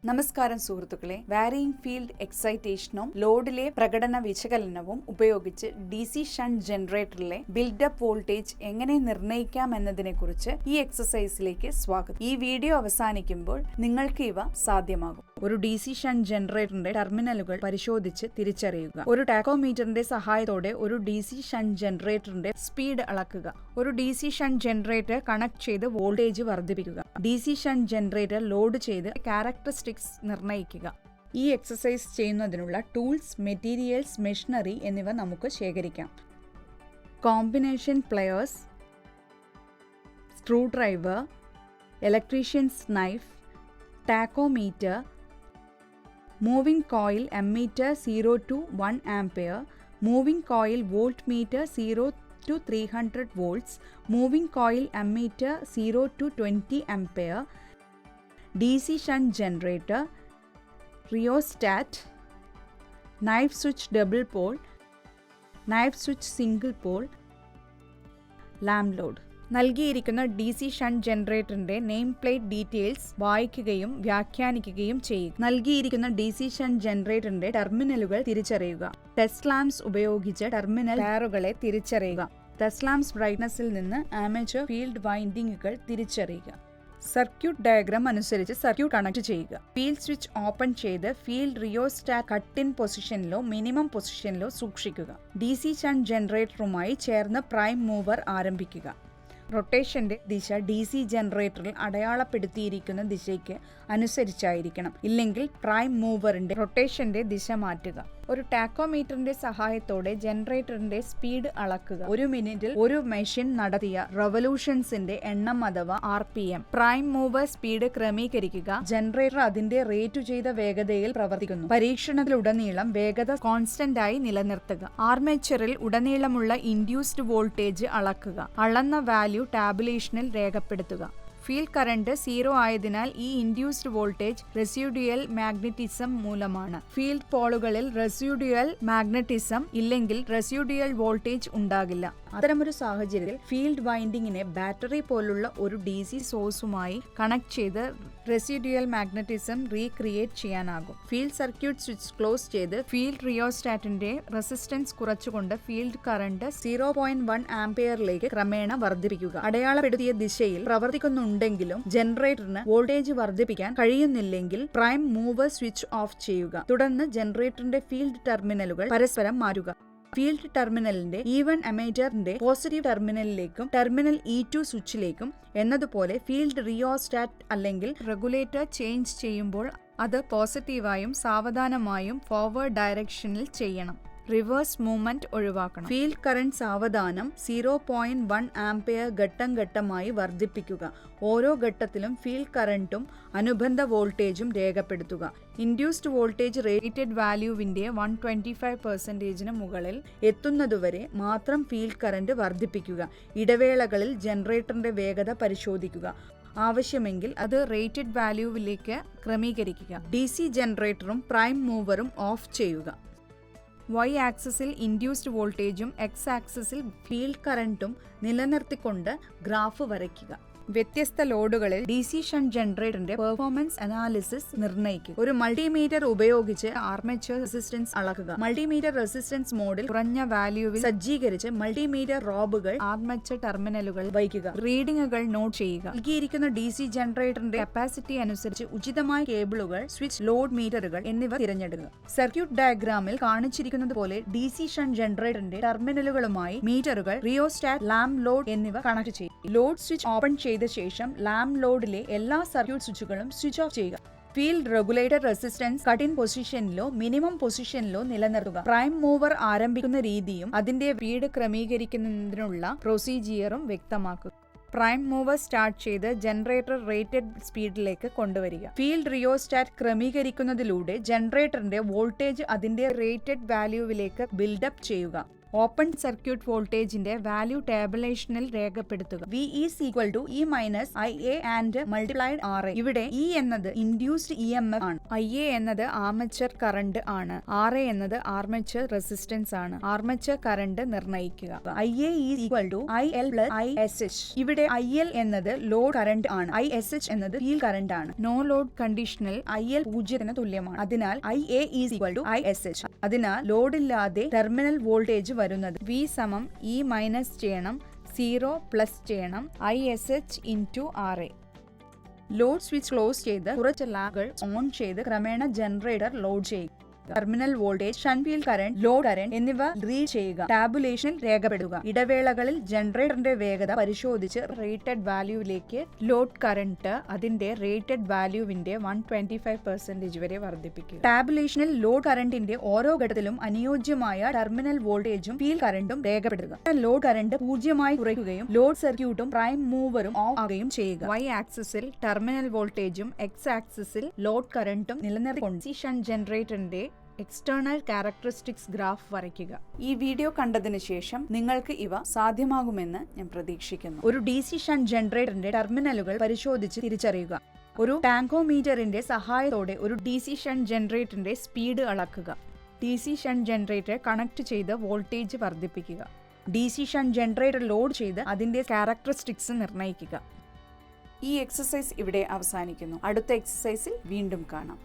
നമസ്കാരം സുഹൃത്തുക്കളെ, varying field എക്സൈറ്റേഷനും ലോഡിലെ പ്രകടന വിശകലനവും ഉപയോഗിച്ച് DC ഷണ്ട് ജനറേറ്ററിലെ ബിൽഡപ്പ് വോൾട്ടേജ് എങ്ങനെ നിർണ്ണയിക്കാം എന്നതിനെക്കുറിച്ച് ഈ എക്സസൈസിലേക്ക് സ്വാഗതം. ഈ വീഡിയോ അവസാനിക്കുമ്പോൾ നിങ്ങൾക്ക് ഇവ സാധ്യമാകും. ഒരു DC ഷണ്ട് ജനറേറ്ററിന്റെ ടെർമിനലുകൾ പരിശോധിച്ച് തിരിച്ചറിയുക. ഒരു ടാക്കോമീറ്ററിന്റെ സഹായത്തോടെ ഒരു DC ഷണ്ട് ജനറേറ്ററിന്റെ സ്പീഡ് അളക്കുക. ഒരു DC ഷണ്ട് ജനറേറ്റർ കണക്ട് ചെയ്ത് വോൾട്ടേജ് വർദ്ധിപ്പിക്കുക. DC ഷണ്ട് ജനറേറ്റർ ലോഡ് ചെയ്ത് ക്യാരക്ടറിസ്റ്റിക്സ് നിർണ്ണയിക്കുക. ഈ എക്സസൈസ് ചെയ്യുന്നതിനുള്ള ടൂൾസ്, മെറ്റീരിയൽസ്, മെഷീനറി എന്നിവ നമുക്ക് ശേഖരിക്കാം. Combination pliers, screw driver, electrician's knife, tachometer, moving coil ammeter 0 to 1 ampere, moving coil voltmeter 0 to 300 volts, moving coil ammeter 0 to 20 ampere, DC shunt generator, rheostat, knife switch double pole, knife switch single pole, lamp load. നൽകിയിരിക്കുന്ന DC shunt ജനറേറ്ററിന്റെ name plate details വായിക്കുകയും വ്യാഖ്യാനിക്കുകയും ചെയ്യുക. നൽകിയിരിക്കുന്ന DC shunt ജനറേറ്ററിന്റെ ടെർമിനലുകൾ തിരിച്ചറിയുക. Test lamps ഉപയോഗിച്ച് ടെർമിനൽ വയറുകളെ തിരിച്ചറിയുക. ടെസ്റ്റ് ലാംപ്സ് ബ്രൈറ്റ്നസിൽ നിന്ന് ആമേച്ചർ ഫീൽഡ് വൈൻഡിങ്ങുകൾ തിരിച്ചറിയുക. സർക്യൂട്ട് ഡയഗ്രാം അനുസരിച്ച് സർക്യൂട്ട് കണക്ട് ചെയ്യുക. ഫീൽഡ് സ്വിച്ച് ഓപ്പൺ ചെയ്ത് ഫീൽഡ് റിയോസ്റ്റാറ്റ് കട്ട് ഇൻ പൊസിഷനിലോ മിനിമം പൊസിഷനിലോ സൂക്ഷിക്കുക. DC ഷണ്ട് ജനറേറ്ററുമായി ചേർന്ന് പ്രൈം മൂവർ ആരംഭിക്കുക. റൊട്ടേഷന്റെ ദിശ DC ജനറേറ്ററിൽ അടയാളപ്പെടുത്തിയിരിക്കുന്ന ദിശയ്ക്ക് അനുസരിച്ചായിരിക്കണം. ഇല്ലെങ്കിൽ പ്രൈം മൂവറിന്റെ റൊട്ടേഷന്റെ ദിശ മാറ്റുക. ഒരു ടാക്കോമീറ്ററിന്റെ സഹായത്തോടെ ജനറേറ്ററിന്റെ സ്പീഡ് അളക്കുക. ഒരു മിനിറ്റിൽ ഒരു മെഷീൻ നടത്തിയ റവല്യൂഷൻസിന്റെ എണ്ണം അഥവാ RPM. പ്രൈം മൂവർ സ്പീഡ് ക്രമീകരിക്കുക. ജനറേറ്റർ അതിന്റെ റേറ്റു ചെയ്ത വേഗതയിൽ പ്രവർത്തിക്കുന്നു. പരീക്ഷണത്തിലുടനീളം വേഗത കോൺസ്റ്റന്റ് ആയി നിലനിർത്തുക. ആർമേച്ചറിൽ ഉടനീളമുള്ള ഇൻഡ്യൂസ്ഡ് വോൾട്ടേജ് അളക്കുക. അളന്ന വാല്യൂ ടാബുലേഷനിൽ രേഖപ്പെടുത്തുക. ഫീൽഡ് കറന്റ് 0 ആയതിനാൽ ഈ ഇൻഡ്യൂസ്ഡ് വോൾട്ടേജ് റെസിഡ്യൂയൽ മാഗ്നറ്റിസം മൂലമാണ്. ഫീൽഡ് പോളുകളിൽ റെസിഡ്യൂയൽ മാഗ്നറ്റിസം ഇല്ലെങ്കിൽ റെസിഡ്യൂയൽ വോൾട്ടേജ് ഉണ്ടാകില്ല. അത്തരമൊരു സാഹചര്യത്തിൽ ഫീൽഡ് വൈൻഡിങ്ങിനെ ബാറ്ററി പോലുള്ള ഒരു DC സോഴ്സുമായി കണക്ട് ചെയ്ത് റെസിഡ്യൂയൽ മാഗ്നറ്റിസം റീക്രിയേറ്റ് ചെയ്യാനാകും. ഫീൽഡ് സർക്യൂട്ട് സ്വിച്ച് ക്ലോസ് ചെയ്ത് ഫീൽഡ് റിയോസ്റ്റാറ്റിന്റെ റെസിസ്റ്റൻസ് കുറച്ചുകൊണ്ട് ഫീൽഡ് കറന്റ് 0.1 ആംപിയറിലേക്ക് ക്രമേണ വർദ്ധിപ്പിക്കുക. അടയാളപ്പെടുത്തിയ ദിശയിൽ പ്രവർത്തിക്കുന്നുണ്ടെങ്കിലും ജനറേറ്ററിന് വോൾട്ടേജ് വർദ്ധിപ്പിക്കാൻ കഴിയുന്നില്ലെങ്കിൽ പ്രൈം മൂവർ സ്വിച്ച് ഓഫ് ചെയ്യുക. തുടർന്ന് ജനറേറ്ററിന്റെ ഫീൽഡ് ടെർമിനലുകൾ പരസ്പരം മാറ്റുക. ഫീൽഡ് ടെർമിനലിന്റെ E1 അമേറ്ററിന്റെ പോസിറ്റീവ് ടെർമിനലിലേക്കും ടെർമിനൽ E2 സ്വിച്ചിലേക്കും എന്നതുപോലെ ഫീൽഡ് റിയോസ്റ്റാറ്റ് അല്ലെങ്കിൽ റെഗുലേറ്റർ ചേഞ്ച് ചെയ്യുമ്പോൾ അത് പോസിറ്റീവായും സാവധാനമായും ഫോർവേഡ് ഡയറക്ഷനിൽ ചെയ്യണം. റിവേഴ്സ് മൂവ്മെന്റ് ഒഴിവാക്കണം. ഫീൽഡ് കറന്റ് സാവധാനം 0.1 ആംപിയർ ഘട്ടം ഘട്ടമായി വർദ്ധിപ്പിക്കുക. ഓരോ ഘട്ടത്തിലും ഫീൽഡ് കറന്റും അനുബന്ധ വോൾട്ടേജും രേഖപ്പെടുത്തുക. ഇൻഡ്യൂസ്ഡ് വോൾട്ടേജ് റേറ്റഡ് വാല്യൂവിന്റെ 125% മുകളിൽ എത്തുന്നതുവരെ മാത്രം ഫീൽഡ് കറന്റ് വർദ്ധിപ്പിക്കുക. ഇടവേളകളിൽ ജനറേറ്ററിന്റെ വേഗത പരിശോധിക്കുക. ആവശ്യമെങ്കിൽ അത് റേറ്റഡ് വാല്യൂവിലേക്ക് ക്രമീകരിക്കുക. DC ജനറേറ്ററും പ്രൈം മൂവറും ഓഫ് ചെയ്യുക. Y ആക്സിസിൽ ഇൻഡ്യൂസ്ഡ് വോൾട്ടേജും X ആക്സിസിൽ ഫീൽഡ് കറന്റും നിലനിർത്തിക്കൊണ്ട് ഗ്രാഫ് വരയ്ക്കുക. വ്യത്യസ്ത ലോഡുകളിൽ DC ഷണ്ട് ജനറേറ്ററിന്റെ പെർഫോമൻസ് അനാലിസിസ് നിർണ്ണയിക്കുക. ഒരു മൾട്ടിമീറ്റർ ഉപയോഗിച്ച് ആർമേച്ചർ റെസിസ്റ്റൻസ് അളക്കുക. മൾട്ടിമീറ്റർ റെസിസ്റ്റൻസ് മോഡിൽ കുറഞ്ഞ വാല്യൂവിൽ സജ്ജീകരിച്ച് മൾട്ടിമീറ്റർ റോബുകൾ ആർമേച്ചർ ടെർമിനലുകൾ വയ്ക്കുക. റീഡിംഗുകൾ നോട്ട് ചെയ്യുക. നൽകിയിരിക്കുന്ന DC ജനറേറ്ററിന്റെ കപ്പാസിറ്റി അനുസരിച്ച് ഉചിതമായ കേബിളുകൾ, സ്വിച്ച്, ലോഡ് മീറ്ററുകൾ എന്നിവ തിരഞ്ഞെടുക്കുക. സർക്യൂട്ട് ഡയഗ്രാമിൽ കാണിച്ചിരിക്കുന്നത് പോലെ DC ഷണ്ട് ജനറേറ്ററിന്റെ ടെർമിനലുകളുമായി മീറ്ററുകൾ, റിയോസ്റ്റാറ്റ്, ലാമ്പ് ലോഡ് എന്നിവ കണക്ട് ചെയ്യും. ലോഡ് സ്വിച്ച് ഓപ്പൺ ചെയ്ത ശേഷം ലാമ്പ് ലോഡിലെ എല്ലാ സർക്യൂട്ട് സ്വിച്ചുകളും സ്വിച്ച് ഓഫ് ചെയ്യുക. Field regulator resistance cut in പൊസിഷനിലോ മിനിമം പൊസിഷനിലോ നിലനിർത്തുക. പ്രൈം മൂവർ ആരംഭിക്കുന്ന രീതിയും അതിന്റെ സ്പീഡ് ക്രമീകരിക്കുന്നതിനുള്ള പ്രൊസീജിയറും വ്യക്തമാക്കുക. പ്രൈം മൂവർ സ്റ്റാർട്ട് ചെയ്ത് ജനറേറ്റർ റേറ്റഡ് സ്പീഡിലേക്ക് കൊണ്ടുവരിക. ഫീൽഡ് റിയോസ്റ്റാറ്റ് ക്രമീകരിക്കുന്നതിലൂടെ ജനറേറ്ററിന്റെ വോൾട്ടേജ് അതിന്റെ റേറ്റഡ് വാല്യൂവിലേക്ക് ബിൽഡപ്പ് ചെയ്യുക. ഓപ്പൺ സർക്യൂട്ട് വോൾട്ടേജിന്റെ വാല്യൂ ടാബുലേഷനിൽ രേഖപ്പെടുത്തുക. V is equal to E minus IA and multiplied RA. ഇവിടെ E എന്നത് ഇൻഡ്യൂസ്ഡ് EMF ആണ്, IA എന്നത് ആർമേച്ചർ കറന്റ് ആണ്, RA എന്നത് ആർമേച്ചർ റെസിസ്റ്റൻസ് ആണ്. ആർമേച്ചർ കറന്റ് നിർണ്ണയിക്കുക. IA is equal to IL plus ISH. ഇവിടെ IL എന്നത് ലോഡ് കറന്റ് ആണ്, ISH എന്നത് ഫീൽഡ് കറന്റ് ആണ്. നോ ലോഡ് കണ്ടീഷനിൽ IL 0 തുല്യമാണ്. അതിനാൽ IA is equal to ISH. അതിനാൽ ലോഡില്ലാതെ ടെർമിനൽ വോൾട്ടേജ് വരുന്നത് V സമം E മൈനസ് ചെയ്യണം 0 പ്ലസ് ചെയ്യണം ISH into RA. Load switch close ചെയ്ത് കുറച്ച് ലാഗുകൾ ഓൺ ചെയ്ത് ക്രമേണ ജനറേറ്റർ ലോഡ് ചെയ്യുക. Terminal voltage, shunt field current, load current എന്നിവ റീഡ് ചെയ്യുക. ടാബുലേഷനിൽ രേഖപ്പെടുത്തുക. ഇടവേളകളിൽ ജനറേറ്ററിന്റെ വേഗത പരിശോധിച്ച് റേറ്റഡ് വാല്യൂവിലേക്ക് ലോഡ് കറന്റ് അതിന്റെ റേറ്റഡ് വാല്യൂവിന്റെ 125% വരെ വർദ്ധിപ്പിക്കുക. ടാബുലേഷനിൽ ലോഡ് കറന്റിന്റെ ഓരോ ഘട്ടത്തിലും അനുയോജ്യമായ ടെർമിനൽ വോൾട്ടേജും ഫീൽഡ് കറന്റും രേഖപ്പെടുത്തുക. ലോഡ് കറന്റ് 0 കുറയ്ക്കുകയും ലോഡ് സർക്യൂട്ടും പ്രൈം മൂവറും ഓഫ് ആകുകയും ചെയ്യുക. Y ആക്സിസിൽ ടെർമിനൽ വോൾട്ടേജും X ആക്സിസിൽ ലോഡ് കറന്റും നിലനിർത്തിക്കൊണ്ട് ഷണ്ട് ജനറേറ്ററിന്റെ എക്സ്റ്റേണൽ ക്യാരക്ടറിസ്റ്റിക്സ് ഗ്രാഫ് വരയ്ക്കുക. ഈ വീഡിയോ കണ്ടതിന് ശേഷം നിങ്ങൾക്ക് ഇവ സാധ്യമാകുമെന്ന് ഞാൻ പ്രതീക്ഷിക്കുന്നു. ഒരു DC ഷണ്ട് ജനറേറ്ററിന്റെ ടെർമിനലുകൾ പരിശോധിച്ച് തിരിച്ചറിയുക. ഒരു ടാങ്കോമീറ്ററിന്റെ സഹായത്തോടെ ഒരു DC ഷണ്ട് ജനറേറ്ററിന്റെ സ്പീഡ് അളക്കുക. DC ഷണ്ട് ജനറേറ്റർ കണക്ട് ചെയ്ത് വോൾട്ടേജ് വർദ്ധിപ്പിക്കുക. DC ഷണ്ട് ജനറേറ്റർ ലോഡ് ചെയ്ത് അതിന്റെ ക്യാരക്ടറിസ്റ്റിക്സ് നിർണ്ണയിക്കുക. ഈ എക്സസൈസ് ഇവിടെ അവസാനിക്കുന്നു. അടുത്ത എക്സസൈസിൽ വീണ്ടും കാണാം.